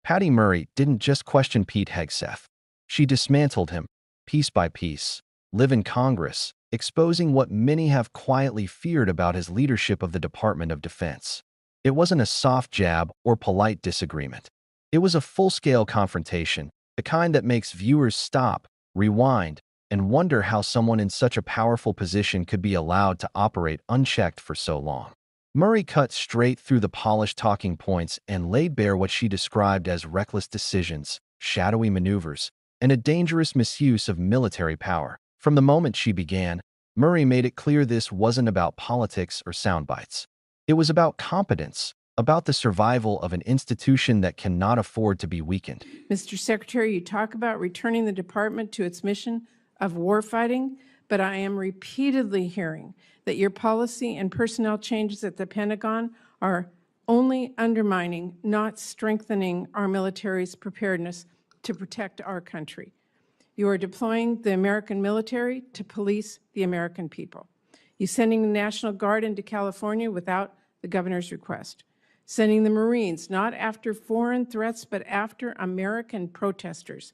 Patty Murray didn't just question Pete Hegseth. She dismantled him, piece by piece, live in Congress, exposing what many have quietly feared about his leadership of the Department of Defense. It wasn't a soft jab or polite disagreement. It was a full-scale confrontation, the kind that makes viewers stop, rewind, and wonder how someone in such a powerful position could be allowed to operate unchecked for so long. Murray cut straight through the polished talking points and laid bare what she described as reckless decisions, shadowy maneuvers, and a dangerous misuse of military power. From the moment she began, Murray made it clear this wasn't about politics or sound bites. It was about competence, about the survival of an institution that cannot afford to be weakened. Mr. Secretary, you talk about returning the department to its mission of warfighting, but I am repeatedly hearing that your policy and personnel changes at the Pentagon are only undermining, not strengthening our military's preparedness to protect our country. You are deploying the American military to police the American people. You're sending the National Guard into California without the governor's request. Sending the Marines not after foreign threats, but after American protesters.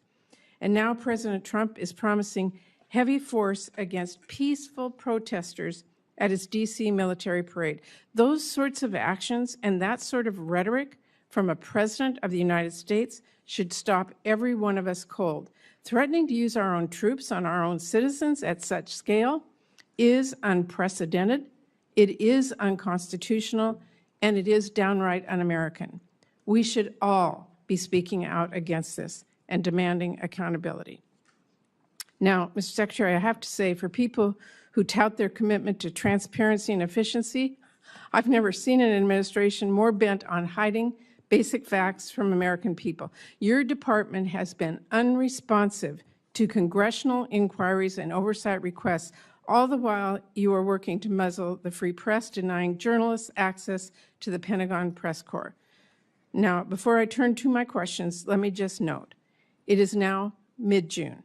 And now President Trump is promising heavy force against peaceful protesters at his D.C. military parade. Those sorts of actions and that sort of rhetoric from a president of the United States should stop every one of us cold. Threatening to use our own troops on our own citizens at such scale is unprecedented, it is unconstitutional, and it is downright un-American. We should all be speaking out against this and demanding accountability. Now, Mr. Secretary, I have to say, for people who tout their commitment to transparency and efficiency, I've never seen an administration more bent on hiding basic facts from American people. Your department has been unresponsive to congressional inquiries and oversight requests, all the while you are working to muzzle the free press, denying journalists access to the Pentagon press corps. Now, before I turn to my questions, let me just note, it is now mid-June,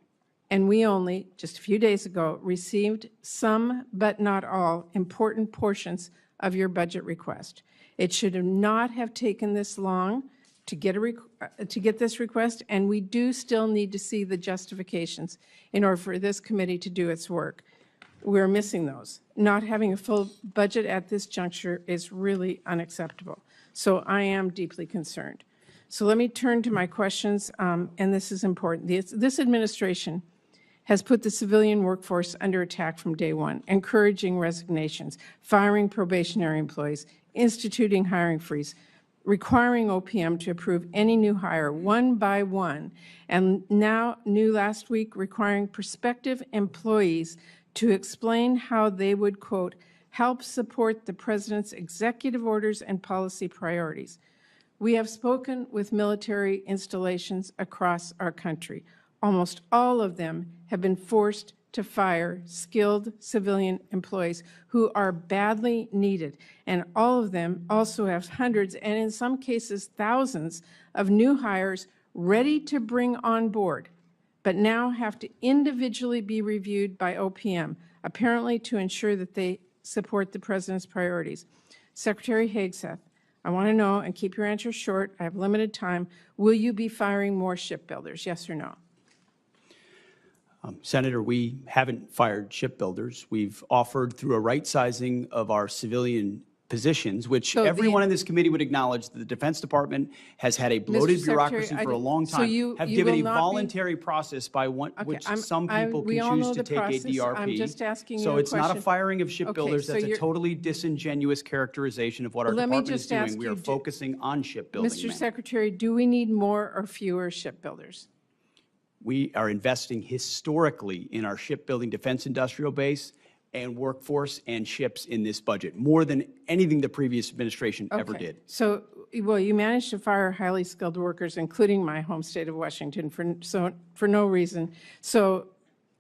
and we only, just a few days ago, received some, but not all, important portions of your budget request. It should not have taken this long to get this request, and we do still need to see the justifications in order for this committee to do its work. We're missing those. Not having a full budget at this juncture is really unacceptable. So I am deeply concerned. So let me turn to my questions, and this is important. This administration has put the civilian workforce under attack from day one, encouraging resignations, firing probationary employees, instituting hiring freeze, requiring OPM to approve any new hire one by one, and now, new last week, requiring prospective employees to explain how they would, quote, help support the President's executive orders and policy priorities. We have spoken with military installations across our country. Almost all of them have been forced to fire skilled civilian employees who are badly needed. And all of them also have hundreds, and in some cases thousands, of new hires ready to bring on board, but now have to individually be reviewed by OPM, apparently to ensure that they support the President's priorities. Secretary Hegseth, I want to know, and keep your answer short, I have limited time, will you be firing more shipbuilders, yes or no? Senator, we haven't fired shipbuilders. We've offered through a right-sizing of our civilian positions, which everyone in this committee would acknowledge that the Defense Department has had a bloated bureaucracy for a long time, have given a voluntary process by which some people can choose to take a DRP. I'm just asking you so a it's question. not a firing of shipbuilders. That's a totally disingenuous characterization of what our department is doing. We are focusing on shipbuilding. Mr. Secretary, do we need more or fewer shipbuilders? We are investing historically in our shipbuilding defense industrial base and workforce and ships in this budget, more than anything the previous administration ever did. So, well, you managed to fire highly skilled workers, including my home state of Washington, for no reason. So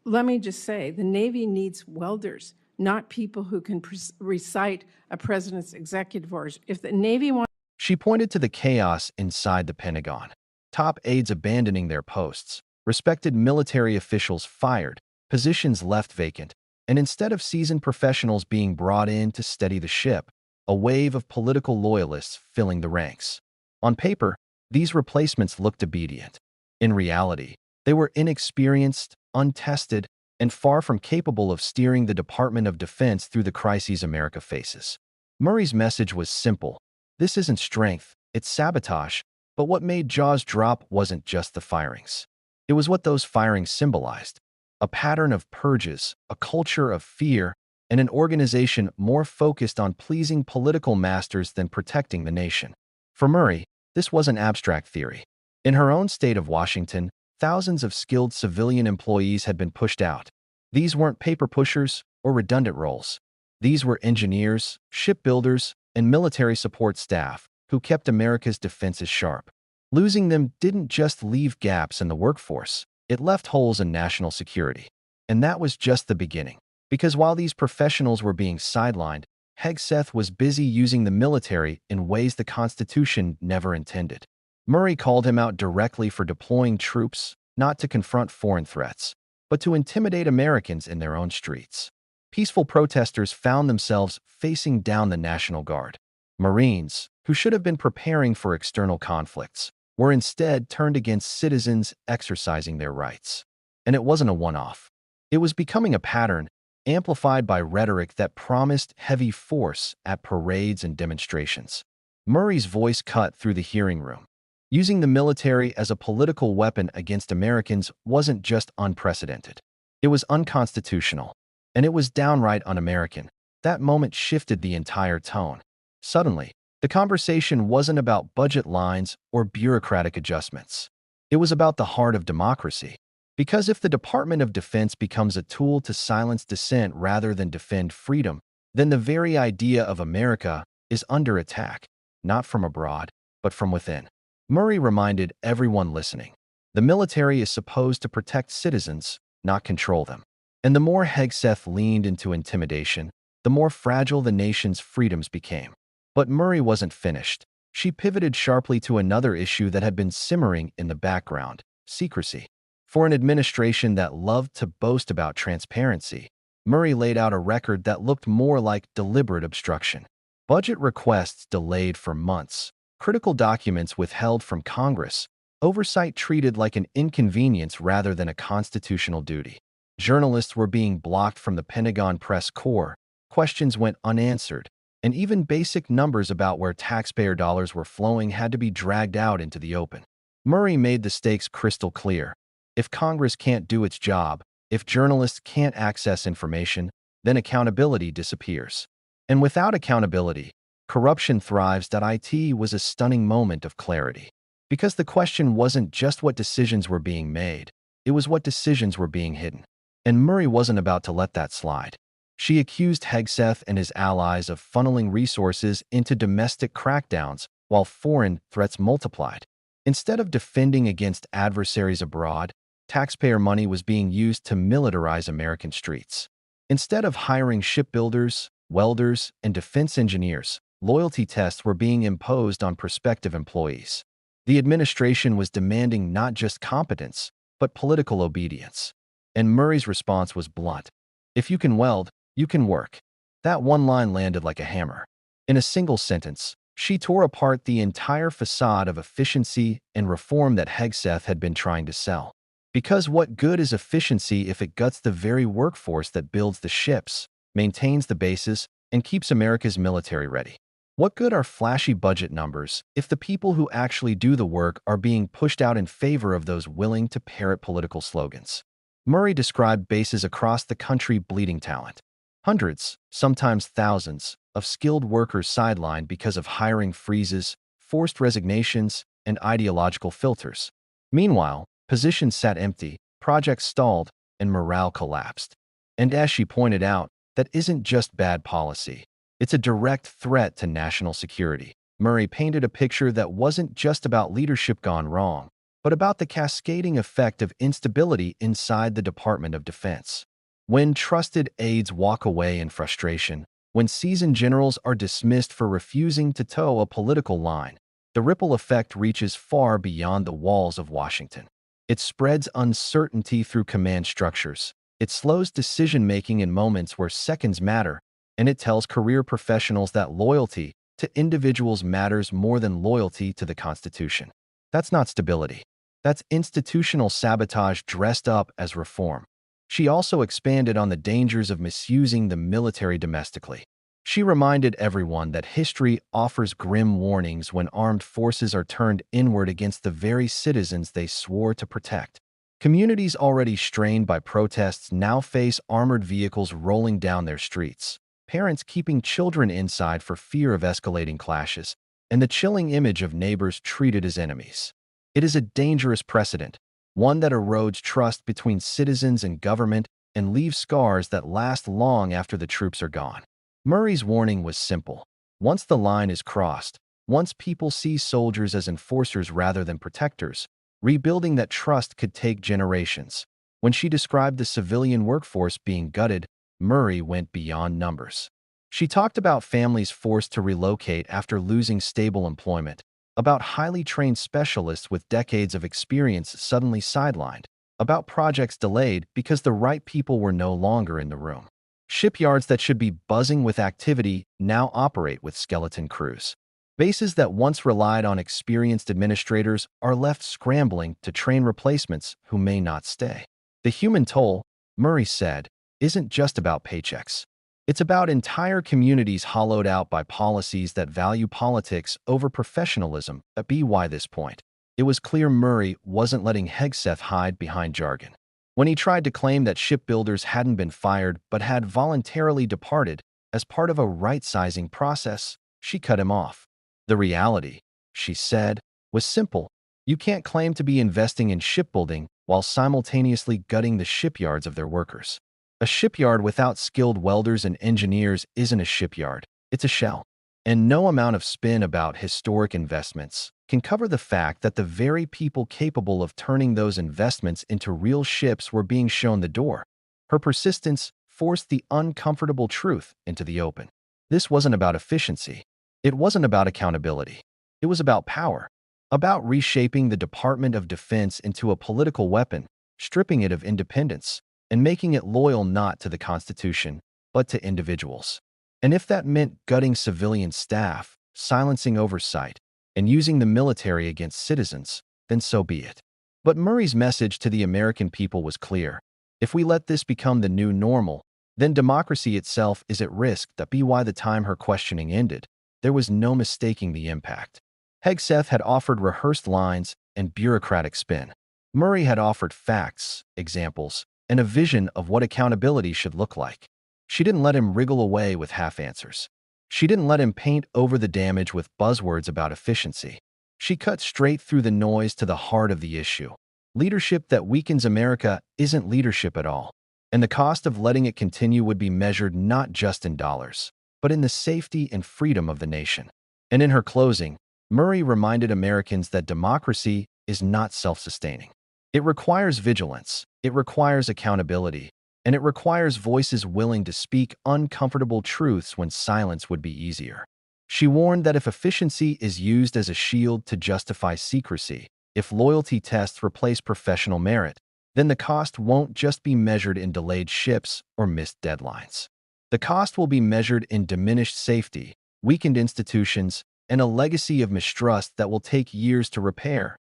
let me just say, the Navy needs welders, not people who can recite a president's executive orders. If the Navy wants... She pointed to the chaos inside the Pentagon. Top aides abandoning their posts, respected military officials fired, positions left vacant, and instead of seasoned professionals being brought in to steady the ship, a wave of political loyalists filling the ranks. On paper, These replacements looked obedient. In reality, they were inexperienced, untested, and far from capable of steering the Department of Defense through the crises America faces. Murray's message was simple. This isn't strength, it's sabotage, but what made jaws drop wasn't just the firings. It was what those firings symbolized. A pattern of purges, a culture of fear, and an organization more focused on pleasing political masters than protecting the nation. For Murray, this wasn't abstract theory. In her own state of Washington, thousands of skilled civilian employees had been pushed out. These weren't paper pushers or redundant roles. These were engineers, shipbuilders, and military support staff who kept America's defenses sharp. Losing them didn't just leave gaps in the workforce, it left holes in national security. And that was just the beginning. Because while these professionals were being sidelined, Hegseth was busy using the military in ways the Constitution never intended. Murray called him out directly for deploying troops, not to confront foreign threats, but to intimidate Americans in their own streets. Peaceful protesters found themselves facing down the National Guard. Marines, who should have been preparing for external conflicts, were instead turned against citizens exercising their rights. And it wasn't a one-off. It was becoming a pattern, amplified by rhetoric that promised heavy force at parades and demonstrations. Murray's voice cut through the hearing room. Using the military as a political weapon against Americans wasn't just unprecedented. It was unconstitutional. And it was downright un-American. That moment shifted the entire tone. Suddenly, the conversation wasn't about budget lines or bureaucratic adjustments. It was about the heart of democracy. Because if the Department of Defense becomes a tool to silence dissent rather than defend freedom, then the very idea of America is under attack, not from abroad, but from within. Murray reminded everyone listening, the military is supposed to protect citizens, not control them. And the more Hegseth leaned into intimidation, the more fragile the nation's freedoms became. But Murray wasn't finished. She pivoted sharply to another issue that had been simmering in the background: secrecy. For an administration that loved to boast about transparency, Murray laid out a record that looked more like deliberate obstruction. Budget requests delayed for months, critical documents withheld from Congress, oversight treated like an inconvenience rather than a constitutional duty. Journalists were being blocked from the Pentagon press corps, questions went unanswered, and even basic numbers about where taxpayer dollars were flowing had to be dragged out into the open. Murray made the stakes crystal clear. If Congress can't do its job, if journalists can't access information, then accountability disappears. And without accountability, corruption thrives. It was a stunning moment of clarity. Because the question wasn't just what decisions were being made, it was what decisions were being hidden. And Murray wasn't about to let that slide. She accused Hegseth and his allies of funneling resources into domestic crackdowns while foreign threats multiplied. Instead of defending against adversaries abroad, taxpayer money was being used to militarize American streets. Instead of hiring shipbuilders, welders, and defense engineers, loyalty tests were being imposed on prospective employees. The administration was demanding not just competence, but political obedience. And Murray's response was blunt. If you can weld, you can work. That one line landed like a hammer. In a single sentence, she tore apart the entire facade of efficiency and reform that Hegseth had been trying to sell. Because what good is efficiency if it guts the very workforce that builds the ships, maintains the bases, and keeps America's military ready? What good are flashy budget numbers if the people who actually do the work are being pushed out in favor of those willing to parrot political slogans? Murray described bases across the country bleeding talent. Hundreds, sometimes thousands, of skilled workers sidelined because of hiring freezes, forced resignations, and ideological filters. Meanwhile, positions sat empty, projects stalled, and morale collapsed. And as she pointed out, that isn't just bad policy. It's a direct threat to national security. Murray painted a picture that wasn't just about leadership gone wrong, but about the cascading effect of instability inside the Department of Defense. When trusted aides walk away in frustration, when seasoned generals are dismissed for refusing to toe a political line, the ripple effect reaches far beyond the walls of Washington. It spreads uncertainty through command structures. It slows decision-making in moments where seconds matter, and it tells career professionals that loyalty to individuals matters more than loyalty to the Constitution. That's not stability. That's institutional sabotage dressed up as reform. She also expanded on the dangers of misusing the military domestically. She reminded everyone that history offers grim warnings when armed forces are turned inward against the very citizens they swore to protect. Communities already strained by protests now face armored vehicles rolling down their streets, parents keeping children inside for fear of escalating clashes, and the chilling image of neighbors treated as enemies. It is a dangerous precedent, one that erodes trust between citizens and government and leaves scars that last long after the troops are gone. Murray's warning was simple. Once the line is crossed, once people see soldiers as enforcers rather than protectors, rebuilding that trust could take generations. When she described the civilian workforce being gutted, Murray went beyond numbers. She talked about families forced to relocate after losing stable employment, about highly trained specialists with decades of experience suddenly sidelined, about projects delayed because the right people were no longer in the room. Shipyards that should be buzzing with activity now operate with skeleton crews. Bases that once relied on experienced administrators are left scrambling to train replacements who may not stay. The human toll, Murray said, isn't just about paychecks. It's about entire communities hollowed out by policies that value politics over professionalism. By this point, it was clear Murray wasn't letting Hegseth hide behind jargon. When he tried to claim that shipbuilders hadn't been fired but had voluntarily departed as part of a right-sizing process, she cut him off. The reality, she said, was simple. You can't claim to be investing in shipbuilding while simultaneously gutting the shipyards of their workers. A shipyard without skilled welders and engineers isn't a shipyard, it's a shell. And no amount of spin about historic investments can cover the fact that the very people capable of turning those investments into real ships were being shown the door. Her persistence forced the uncomfortable truth into the open. This wasn't about efficiency. It wasn't about accountability. It was about power, about reshaping the Department of Defense into a political weapon, stripping it of independence, and making it loyal not to the Constitution, but to individuals. And if that meant gutting civilian staff, silencing oversight, and using the military against citizens, then so be it. But Murray's message to the American people was clear. If we let this become the new normal, then democracy itself is at risk. By the time her questioning ended, there was no mistaking the impact. Hegseth had offered rehearsed lines and bureaucratic spin. Murray had offered facts, examples, and a vision of what accountability should look like. She didn't let him wriggle away with half-answers. She didn't let him paint over the damage with buzzwords about efficiency. She cut straight through the noise to the heart of the issue. Leadership that weakens America isn't leadership at all, and the cost of letting it continue would be measured not just in dollars, but in the safety and freedom of the nation. And in her closing, Murray reminded Americans that democracy is not self-sustaining. It requires vigilance, it requires accountability, and it requires voices willing to speak uncomfortable truths when silence would be easier. She warned that if efficiency is used as a shield to justify secrecy, if loyalty tests replace professional merit, then the cost won't just be measured in delayed ships or missed deadlines. The cost will be measured in diminished safety, weakened institutions, and a legacy of mistrust that will take years to repair.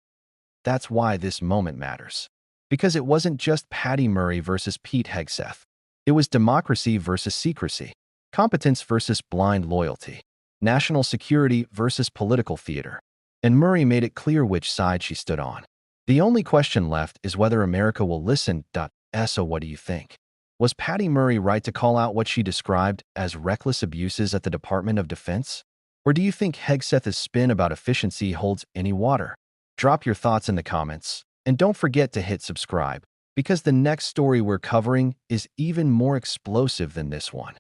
That's why this moment matters. Because it wasn't just Patty Murray versus Pete Hegseth. It was democracy versus secrecy, competence versus blind loyalty, national security versus political theater. And Murray made it clear which side she stood on. The only question left is whether America will listen. So what do you think? Was Patty Murray right to call out what she described as reckless abuses at the Department of Defense? Or do you think Hegseth's spin about efficiency holds any water? Drop your thoughts in the comments. And don't forget to hit subscribe, because the next story we're covering is even more explosive than this one.